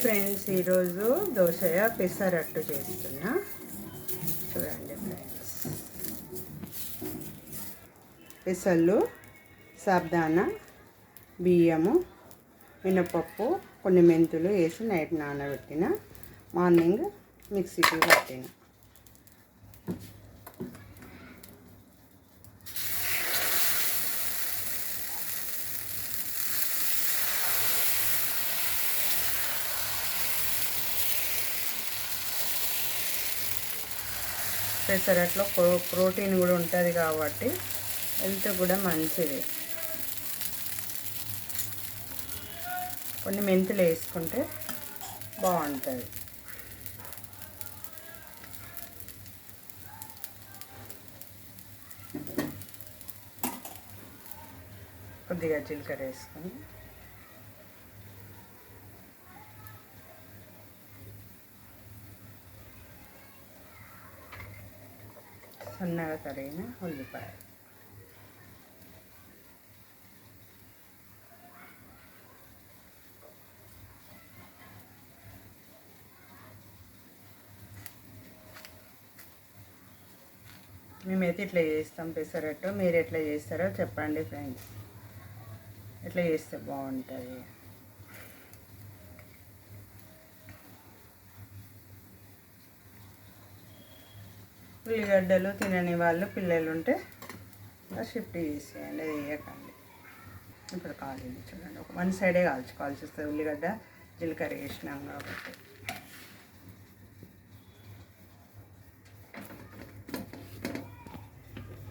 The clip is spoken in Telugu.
ఫ్రెండ్స్, ఈరోజు దోసయ పెసరట్టు చేస్తున్నా. చూడండి ఫ్రెండ్స్, పెసళ్ళు, సాబ్దానా, బియ్యము, మినపప్పు, కొన్ని మెంతులు వేసి నైట్ నానబెట్టిన, మార్నింగ్ మిక్సీకి పట్టిన. పెసరట్లో ప్రోటీన్ కూడా ఉంటుంది కాబట్టి హెల్త్ కూడా మంచిది. కొన్ని మెంతులు వేసుకుంటే బాగుంటుంది. కొద్దిగా జీలకర్ర వేసుకొని సన్నగా తరిగిన ఉల్లిపాయ, మేమైతే ఇట్లా చేస్తాం పెసరట్టు. మీరు ఎట్లా చేస్తారో చెప్పండి ఫ్రెండ్స్, ఎట్లా చేస్తే బాగుంటుంది. ఉల్లిగడ్డలు తినని వాళ్ళు, పిల్లలు ఉంటే షిఫ్ట్ చేసేయండి, అది వేయకండి. ఇప్పుడు కాలింది చూడండి, ఒక వన్ సైడే కాల్చుకోవాల్సి వస్తుంది. ఉల్లిగడ్డ జీలకర్ర వేసినాం కాబట్టి.